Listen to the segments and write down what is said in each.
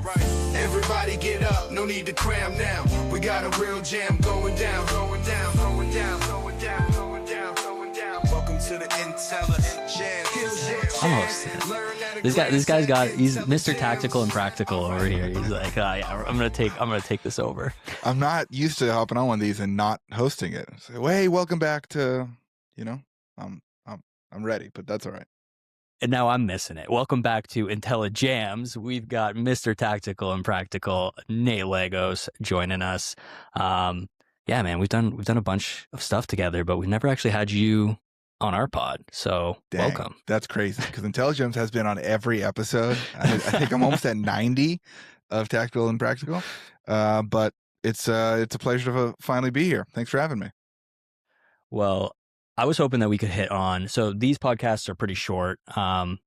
Everybody get up, no need to cram now. We got a real jam going down, going down, going down, going down, going down, going down. Welcome to the IntelliJAMS. I'm hosting. This guy's got, he's Mr. Tactical and Practical over here. He's like, oh, yeah, I'm gonna take this over. I'm not used to hopping on one of these and not hosting it. So, hey, welcome back to, I'm ready, but that's all right. And now I'm missing it. Welcome back to IntelliJAMS. We've got Mr. Tactical and Practical, Nate Legos, joining us. Yeah, man, we've done a bunch of stuff together, but we've never actually had you on our pod. So welcome. That's crazy because IntelliJAMS has been on every episode. I think I'm almost at 90 of Tactical and Practical. But it's a pleasure to finally be here. Thanks for having me. Well, I was hoping that we could hit on, so these podcasts are pretty short,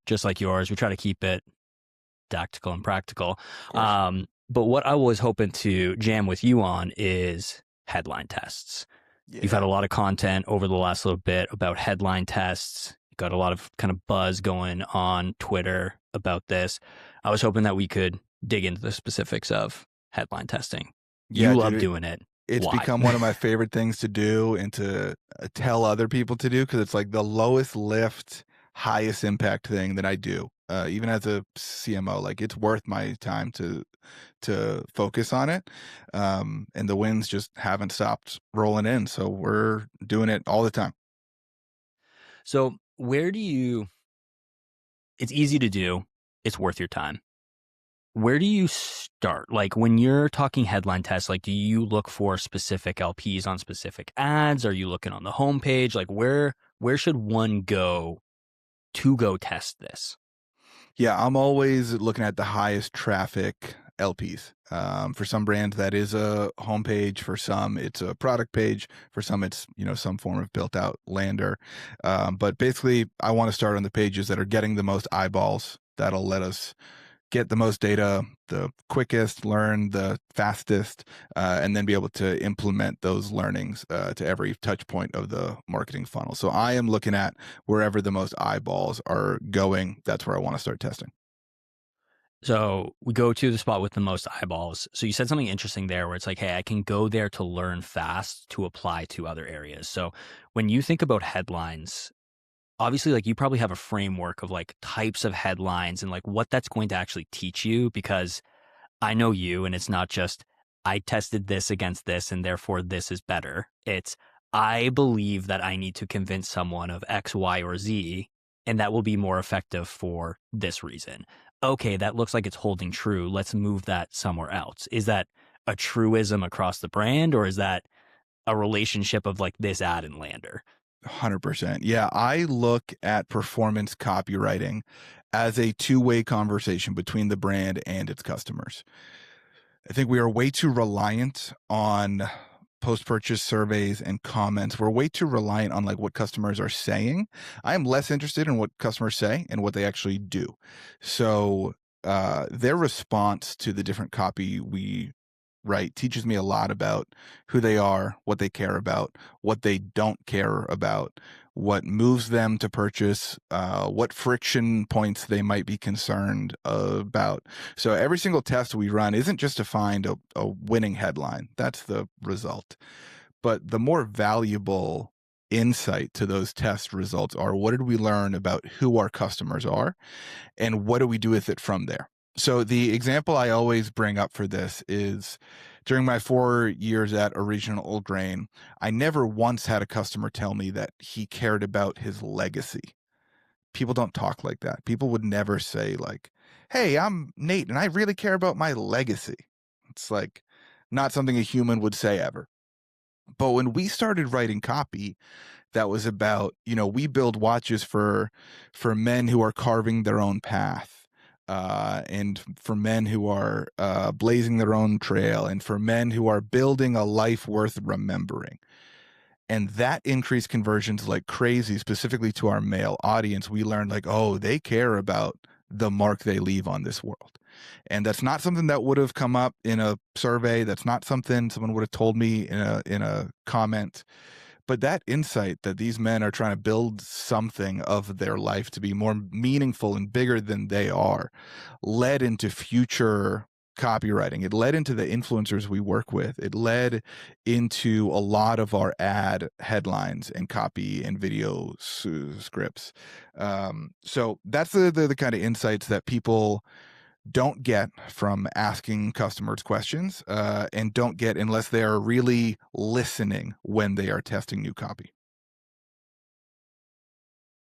just like yours. We try to keep it tactical and practical. But what I was hoping to jam with you on is headline tests. Yeah. You've had a lot of content over the last little bit about headline tests. You've got a lot of kind of buzz going on Twitter about this. I was hoping that we could dig into the specifics of headline testing. You love doing it. It's become one of my favorite things to do and to tell other people to do because it's like the lowest lift, highest impact thing that I do. Even as a CMO, like it's worth my time to focus on it. And the wins just haven't stopped rolling in. So we're doing it all the time. So it's easy to do. It's worth your time. Where do you start? Like when you're talking headline tests, like do you look for specific LPs on specific ads? Are you looking on the homepage? Like where should one go to go test this? Yeah, I'm always looking at the highest traffic LPs. For some brands, that is a homepage. For some, it's a product page. For some, it's some form of built out lander. But basically, I want to start on the pages that are getting the most eyeballs. That'll let us get the most data, the quickest, learn the fastest, and then be able to implement those learnings to every touch point of the marketing funnel. So I am looking at wherever the most eyeballs are going. That's where I want to start testing. So we go to the spot with the most eyeballs. So you said something interesting there where it's like, hey, I can go there to learn fast to apply to other areas. So when you think about headlines, obviously, like you probably have a framework of like types of headlines and like what that's going to actually teach you, because I know you, and it's not just I tested this against this and therefore this is better. It's I believe that I need to convince someone of X, Y, or Z, and that will be more effective for this reason. Okay, that looks like it's holding true. Let's move that somewhere else. Is that a truism across the brand, or is that a relationship of like this ad and lander? 100%. Yeah, I look at performance copywriting as a two-way conversation between the brand and its customers. I think we are way too reliant on post-purchase surveys and comments. We're way too reliant on like what customers are saying. I am less interested in what customers say and what they actually do. So their response to the different copy we write teaches me a lot about who they are, what they care about, what they don't care about, what moves them to purchase, what friction points they might be concerned about. So every single test we run isn't just to find a winning headline. That's the result. But the more valuable insight to those test results are, what did we learn about who our customers are and what do we do with it from there? So the example I always bring up for this is during my 4 years at Original Old Grain, I never once had a customer tell me that he cared about his legacy. People don't talk like that. People would never say like, hey, I'm Nate and I really care about my legacy. It's like not something a human would say ever. But when we started writing copy that was about, we build watches for men who are carving their own path. And for men who are blazing their own trail, and for men who are building a life worth remembering. And that increased conversions like crazy, specifically to our male audience. We learned like, oh, they care about the mark they leave on this world. And that's not something that would have come up in a survey. That's not something someone would have told me in a comment. But that insight that these men are trying to build something of their life to be more meaningful and bigger than they are led into future copywriting. It led into the influencers we work with. It led into a lot of our ad headlines and copy and video scripts. So that's the kind of insights that people don't get from asking customers questions, and don't get unless they are really listening when they are testing new copy.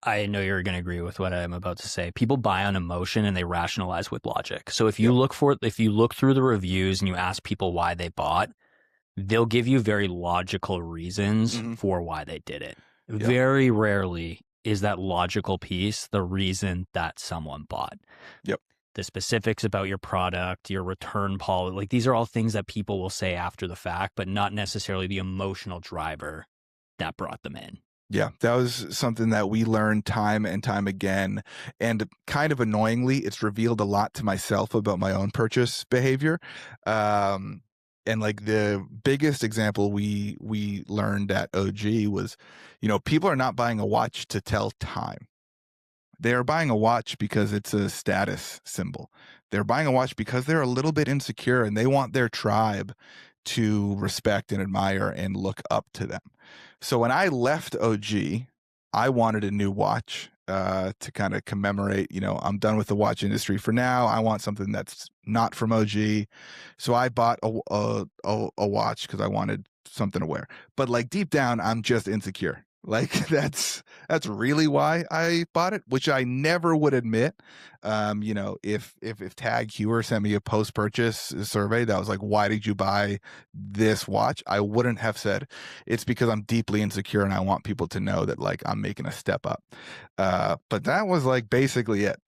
I know you're going to agree with what I'm about to say. People buy on emotion and they rationalize with logic. So if you look through the reviews and you ask people why they bought, they'll give you very logical reasons for why they did it. Very rarely is that logical piece the reason that someone bought. The specifics about your product, your return policy, like these are all things that people will say after the fact, but not necessarily the emotional driver that brought them in. Yeah, that was something that we learned time and time again. And kind of annoyingly, it's revealed a lot to myself about my own purchase behavior. And like the biggest example we learned at OG was, people are not buying a watch to tell time. They are buying a watch because it's a status symbol. They're buying a watch because they're a little bit insecure and they want their tribe to respect and admire and look up to them. So when I left OG, I wanted a new watch to kind of commemorate, I'm done with the watch industry for now. I want something that's not from OG. So I bought a watch because I wanted something to wear. But like deep down, I'm just insecure. Like that's really why I bought it, which I never would admit. If Tag Heuer sent me a post-purchase survey that was like, why did you buy this watch? I wouldn't have said it's because I'm deeply insecure and I want people to know that like I'm making a step up. But that was like basically it,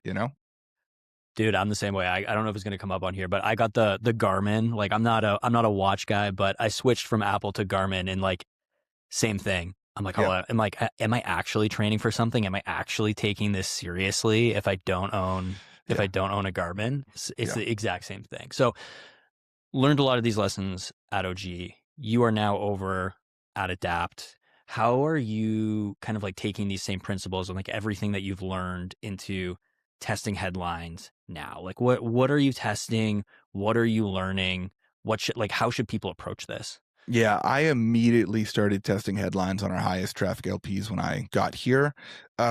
Dude, I'm the same way. I don't know if it's going to come up on here, but I got the Garmin. Like I'm not a watch guy, but I switched from Apple to Garmin and like same thing. I'm like, am I actually training for something? Am I actually taking this seriously if I don't own a Garmin? It's the exact same thing. So learned a lot of these lessons at OG. You are now over at Adapt. How are you kind of like taking these same principles and like everything that you've learned into testing headlines now? Like what are you testing? What are you learning? How should people approach this? Yeah, I immediately started testing headlines on our highest traffic LPs when I got here,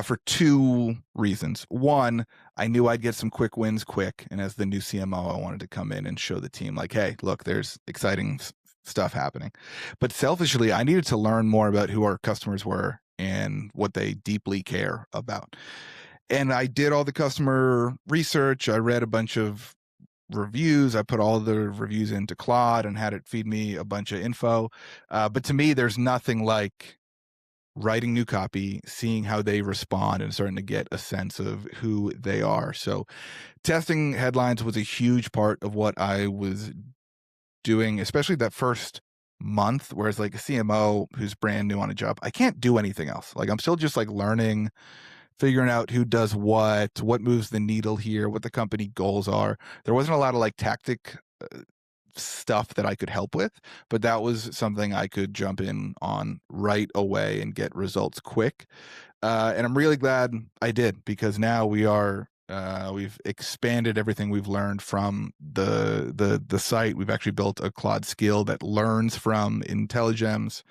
for two reasons. One, I knew I'd get some quick wins quick. And as the new CMO, I wanted to come in and show the team like, hey, look, there's exciting stuff happening. But selfishly, I needed to learn more about who our customers were and what they deeply care about. And I did all the customer research. I read a bunch of reviews. I put all the reviews into Claude and had it feed me a bunch of info. But to me, there's nothing like writing new copy, seeing how they respond and starting to get a sense of who they are. So testing headlines was a huge part of what I was doing, especially that first month, whereas like a CMO who's brand new on a job, I can't do anything else. Like I'm still just like learning, figuring out who does what moves the needle here, what the company goals are. There wasn't a lot of like tactic stuff that I could help with, but that was something I could jump in on right away and get results quick. And I'm really glad I did, because now we've expanded everything we've learned from the site. We've actually built a Claude skill that learns from IntelliJAMS,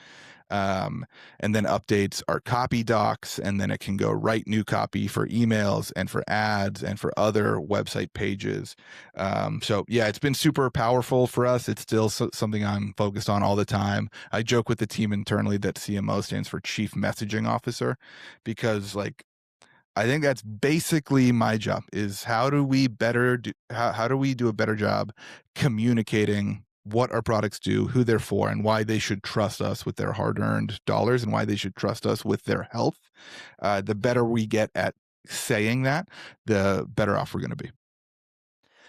and then updates our copy docs, and then it can go write new copy for emails and for ads and for other website pages. So yeah, it's been super powerful for us. It's still something I'm focused on all the time. I joke with the team internally that CMO stands for Chief Messaging Officer, because like I think that's basically my job, is how do we do a better job communicating what our products do, who they're for, and why they should trust us with their hard-earned dollars and why they should trust us with their health. The better we get at saying that, the better off we're going to be.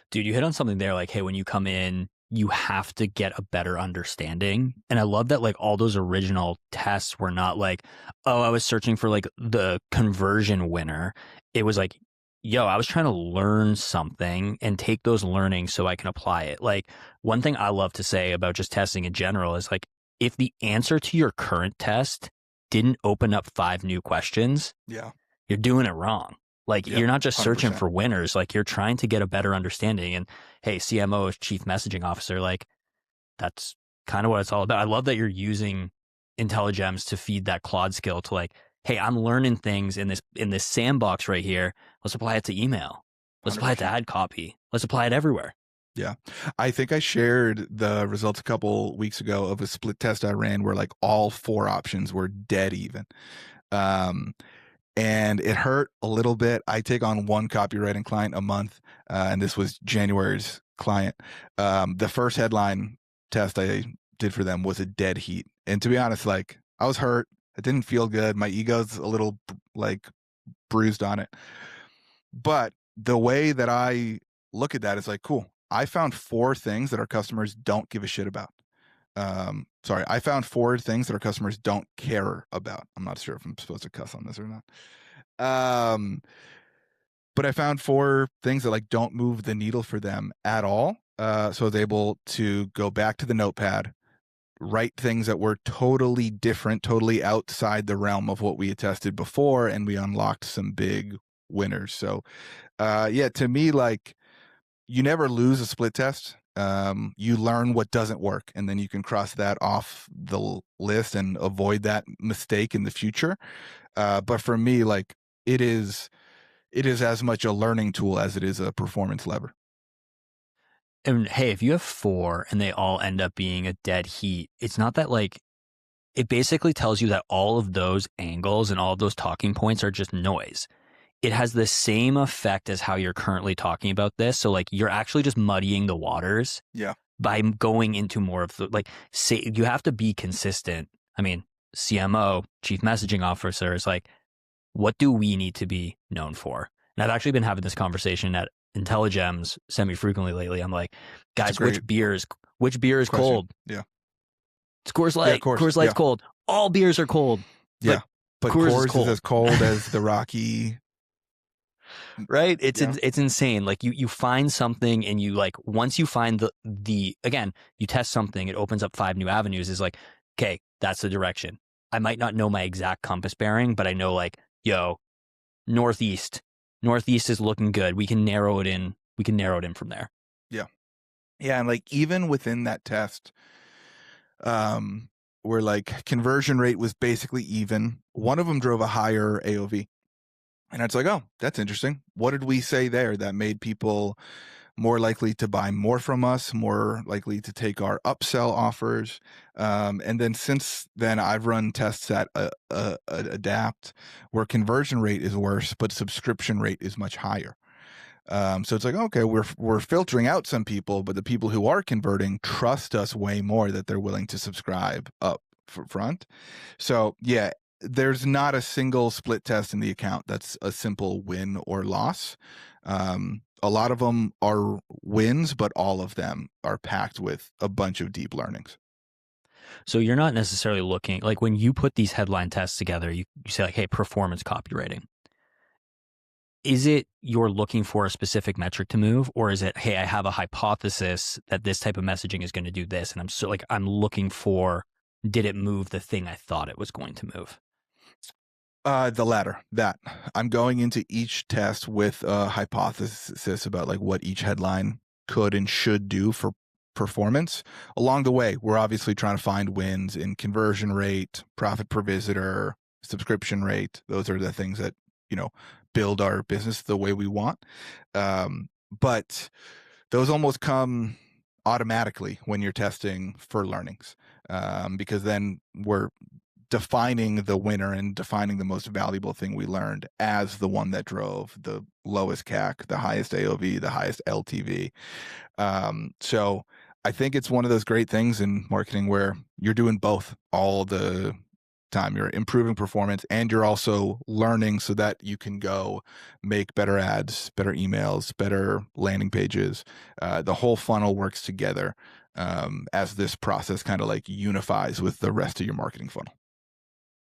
Dude, you hit on something there, like, hey, when you come in, you have to get a better understanding. And I love that like all those original tests were not like, oh, I was searching for like the conversion winner. It was like, yo, I was trying to learn something and take those learnings so I can apply it. Like one thing I love to say about just testing in general is like, if the answer to your current test didn't open up 5 new questions, yeah, you're doing it wrong. Like Yep, you're not just searching 100%. for winners, like you're trying to get a better understanding. And hey, CMO is chief messaging officer, like that's kind of what it's all about. I love that you're using IntelliJAMS to feed that Claude skill to like, hey, I'm learning things in this sandbox right here. Let's apply it to email. Let's apply it to 100%. ad copy. Let's apply it everywhere. Yeah. I think I shared the results a couple weeks ago of a split test I ran where like all 4 options were dead even. And it hurt a little bit. I take on 1 copywriting client a month, and this was January's client. The first headline test I did for them was a dead heat. And to be honest, like I was hurt. It didn't feel good. My ego's a little like bruised on it. But the way that I look at that is like, cool. I found 4 things that our customers don't give a shit about. I found 4 things that our customers don't care about. I'm not sure if I'm supposed to cuss on this or not. But I found 4 things that like don't move the needle for them at all. So I was able to go back to the notepad, write things that were totally different, totally outside the realm of what we had tested before, and we unlocked some big winners. So yeah, to me, like you never lose a split test. You learn what doesn't work, and then you can cross that off the list and avoid that mistake in the future. But for me, like it is as much a learning tool as it is a performance lever. And hey, if you have 4 and they all end up being a dead heat, it's not that like it basically tells you that all of those angles and all of those talking points are just noise. It has the same effect as how you're currently talking about this. So like you're actually just muddying the waters. Yeah. By going into more of the like, say you have to be consistent. I mean, CMO, chief messaging officer, is like, what do we need to be known for? And I've actually been having this conversation at IntelliJAMS semi-frequently lately. I'm like, guys, which beer is question. Cold? Yeah. It's Coors Light. Yeah, Coors Light's cold. All beers are cold. Yeah. But Coors is as cold as the Rocky. Right? It's insane. Like you find something and you like, once you find the again, you test something, it opens up 5 new avenues. Is like, okay, that's the direction. I might not know my exact compass bearing, but I know like, yo, northeast is looking good. We can narrow it in. From there. Yeah. Yeah. And like, even within that test, where like conversion rate was basically even, one of them drove a higher AOV. And it's like, oh, that's interesting. What did we say there that made people more likely to buy more from us, more likely to take our upsell offers? And then since then, I've run tests at Adapt where conversion rate is worse, but subscription rate is much higher. So it's like, okay, we're filtering out some people, but the people who are converting trust us way more that they're willing to subscribe up front. So yeah, there's not a single split test in the account that's a simple win or loss. A lot of them are wins, but all of them are packed with a bunch of deep learnings. So you're not necessarily looking, like when you put these headline tests together, you say like, hey, performance copywriting. Is it you're looking for a specific metric to move, or is it, hey, I have a hypothesis that this type of messaging is going to do this, and I'm looking for, did it move the thing I thought it was going to move? The latter. That I'm going into each test with a hypothesis about like what each headline could and should do for performance. Along the way, we're obviously trying to find wins in conversion rate, profit per visitor, subscription rate. Those are the things that, build our business the way we want. But those almost come automatically when you're testing for learnings, because then we're defining the winner and defining the most valuable thing we learned as the one that drove the lowest CAC, the highest AOV, the highest LTV. So I think it's one of those great things in marketing where you're doing both all the time. You're improving performance and you're also learning so that you can go make better ads, better emails, better landing pages. The whole funnel works together as this process kind of like unifies with the rest of your marketing funnel.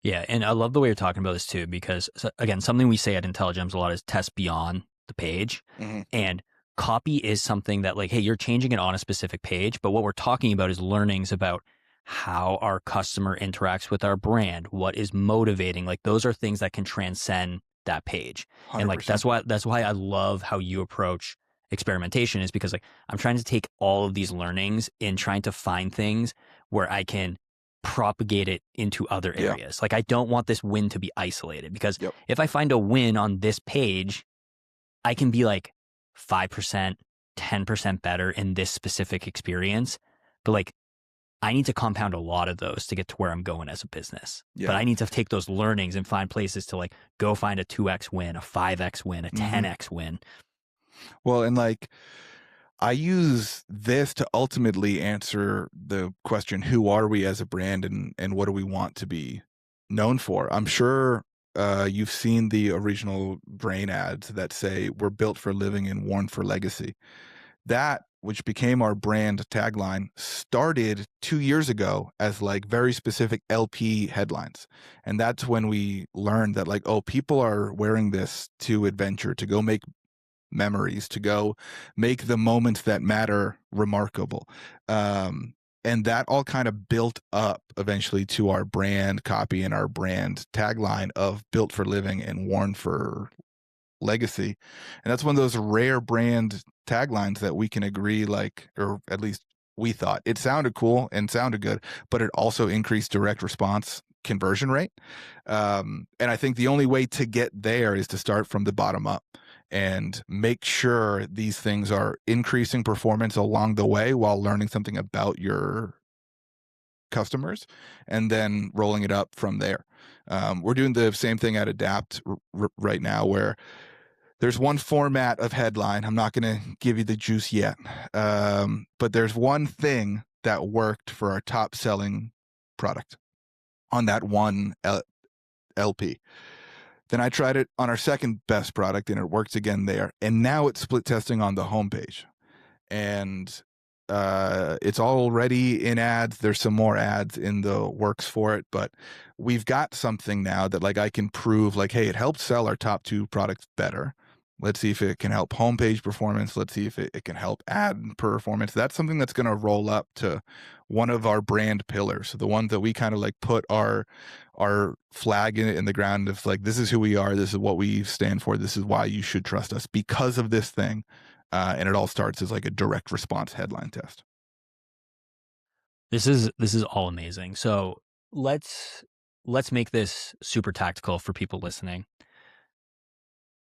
Yeah, and I love the way you're talking about this too, because again, something we say at IntelliJAMS a lot is test beyond the page. Mm-hmm. And copy is something that like, hey, you're changing it on a specific page, but what we're talking about is learnings about how our customer interacts with our brand, what is motivating. Like those are things that can transcend that page. And like 100%. that's why I love how you approach experimentation, is because like I'm trying to take all of these learnings and trying to find things where I can propagate it into other Yeah. areas. Like I don't want this win to be isolated, because Yep. if I find a win on this page, I can be like 5%, 10% better in this specific experience. But like I need to compound a lot of those to get to where I'm going as a business. Yeah. But I need to take those learnings and find places to like go find a 2x win, a 5x win, a 10x win. Well, and like I use this to ultimately answer the question, who are we as a brand, and what do we want to be known for? I'm sure you've seen the original Brain ads that say we're built for living and worn for legacy. That, which became our brand tagline, started 2 years ago as like very specific LP headlines. And that's when we learned that like, oh, people are wearing this to adventure, to go make memories, to go make the moments that matter remarkable. And that all kind of built up eventually to our brand copy and our brand tagline of built for living and worn for legacy. And that's one of those rare brand taglines that we can agree, like, or at least we thought it sounded cool and sounded good, but it also increased direct response conversion rate. And I think the only way to get there is to start from the bottom up and make sure these things are increasing performance along the way while learning something about your customers and then rolling it up from there. We're doing the same thing at Adapt right now, where there's one format of headline. I'm not going to give you the juice yet, but there's one thing that worked for our top selling product on that one LP. Then I tried it on our second best product and it works again there. And now it's split testing on the homepage. And it's already in ads. There's some more ads in the works for it, but we've got something now that like I can prove like, hey, it helped sell our top 2 products better. Let's see if it can help homepage performance. Let's see if it can help ad performance. That's something that's going to roll up to one of our brand pillars. The one that we kind of like put our flag in the ground of like, this is who we are. This is what we stand for. This is why you should trust us because of this thing. And it all starts as like a direct response headline test. This is all amazing. So let's make this super tactical for people listening.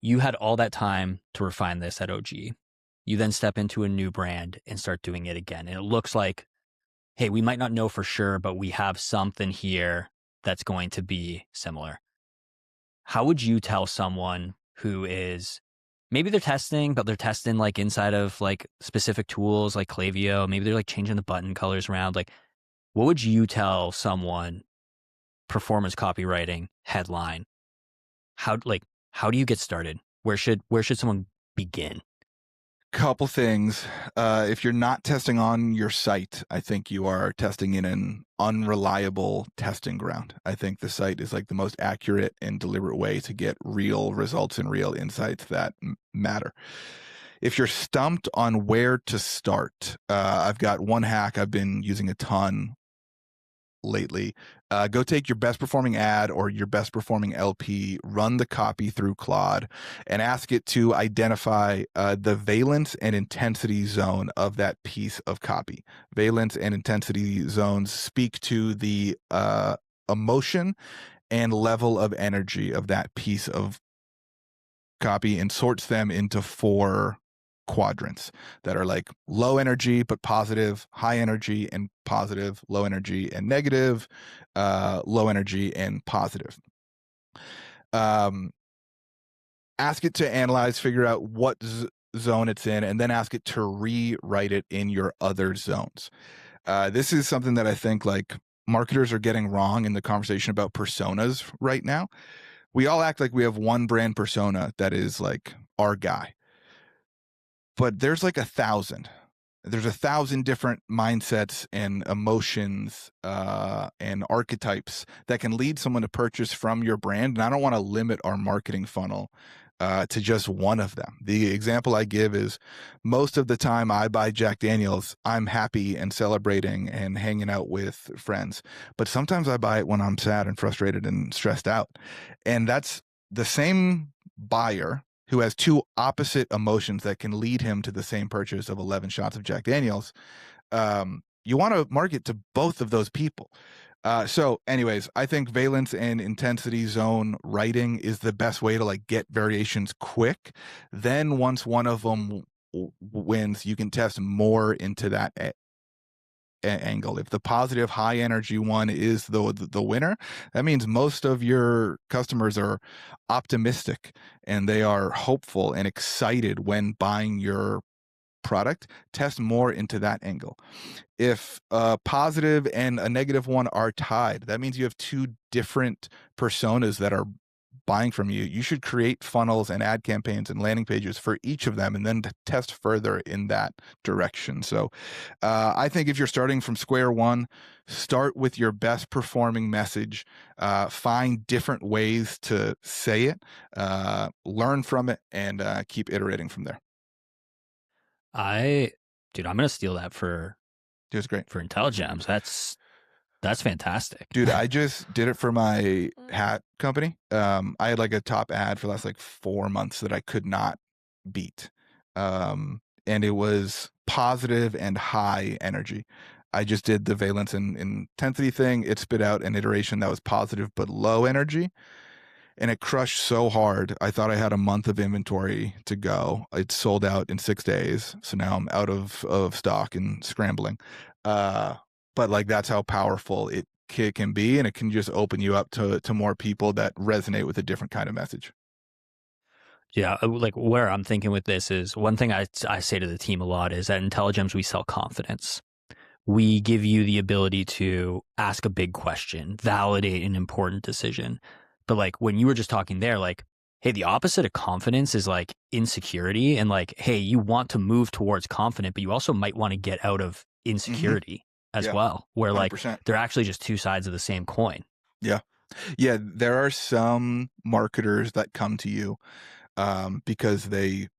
You had all that time to refine this at OG. You then step into a new brand and start doing it again. And it looks like, hey, we might not know for sure, but we have something here that's going to be similar. How would you tell someone who is, maybe they're testing, but they're testing like inside of like specific tools like Klaviyo, maybe they're like changing the button colors around. Like, what would you tell someone, performance copywriting, headline? How do you get started? Where should someone begin? Couple things. If you're not testing on your site, I think you are testing in an unreliable testing ground. I think the site is like the most accurate and deliberate way to get real results and real insights that matter. If you're stumped on where to start, I've got one hack I've been using a ton lately. Go take your best performing ad or your best performing LP, run the copy through Claude, and ask it to identify the valence and intensity zone of that piece of copy. Valence and intensity zones speak to the emotion and level of energy of that piece of copy and sorts them into 4 quadrants that are like low energy but positive, high energy and positive, low energy and negative, low energy and positive. Ask it to analyze, figure out what zone it's in, and then ask it to rewrite it in your other zones. This is something that I think like marketers are getting wrong in the conversation about personas right now. We all act like we have one brand persona that is like our guy. But there's like 1,000. There's 1,000 different mindsets and emotions and archetypes that can lead someone to purchase from your brand. And I don't want to limit our marketing funnel to just one of them. The example I give is most of the time I buy Jack Daniels, I'm happy and celebrating and hanging out with friends. But sometimes I buy it when I'm sad and frustrated and stressed out. And that's the same buyer who has two opposite emotions that can lead him to the same purchase of 11 shots of Jack Daniels, you want to market to both of those people. So anyways, I think valence and intensity zone writing is the best way to like get variations quick. Then once one of them wins, you can test more into that angle. If the positive high energy one is the winner, that means most of your customers are optimistic and they are hopeful and excited when buying your product. Test more into that angle. If a positive and a negative one are tied, that means you have two different personas that are buying from you. You should create funnels and ad campaigns and landing pages for each of them and then test further in that direction. So I think if you're starting from square one, start with your best performing message, find different ways to say it, learn from it, and keep iterating from there. Dude, I'm gonna steal that for It was great. for IntelliJAMS. That's fantastic. Dude, I just did it for my hat company. I had like a top ad for the last like 4 months that I could not beat. And it was positive and high energy. I just did the valence and intensity thing. It spit out an iteration that was positive but low energy. And it crushed so hard. I thought I had a month of inventory to go. It sold out in 6 days. So now I'm out of stock and scrambling. But like that's how powerful it can be, and it can just open you up to more people that resonate with a different kind of message. Yeah, like where I'm thinking with this is one thing I say to the team a lot is at IntelliJAMS we sell confidence. We give you the ability to ask a big question, validate an important decision. But like when you were just talking there, like, hey, the opposite of confidence is like insecurity, and like, hey, you want to move towards confident, but you also might want to get out of insecurity as well, where like 100%. they're actually just two sides of the same coin. Yeah. There are some marketers that come to you because they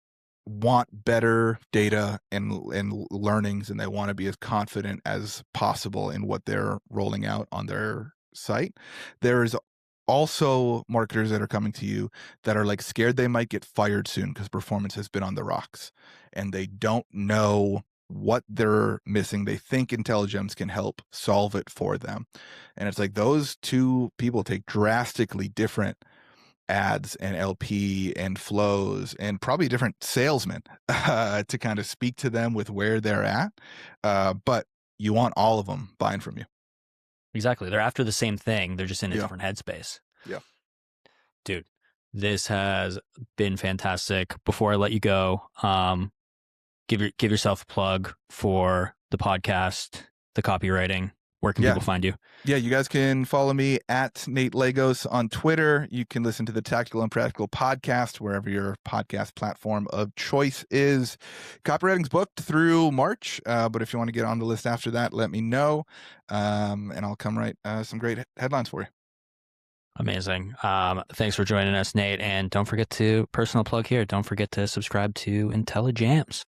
want better data and learnings, and they want to be as confident as possible in what they're rolling out on their site. There's also marketers that are coming to you that are like scared they might get fired soon because performance has been on the rocks and they don't know what they're missing. They think IntelliJAMS can help solve it for them. And it's like those two people take drastically different ads and LP and flows and probably different salesmen to kind of speak to them with where they're at. But you want all of them buying from you. Exactly. They're after the same thing. They're just in a different headspace. Yeah. Dude, this has been fantastic. Before I let you go, give yourself a plug for the podcast, the copywriting. Where can people find you? Yeah, you guys can follow me at Nate Lagos on Twitter. You can listen to the Tactical and Practical podcast wherever your podcast platform of choice is. Copywriting's booked through March, but if you want to get on the list after that, let me know, and I'll come write some great headlines for you. Amazing. Thanks for joining us, Nate. And don't forget to, personal plug here, don't forget to subscribe to IntelliJAMS.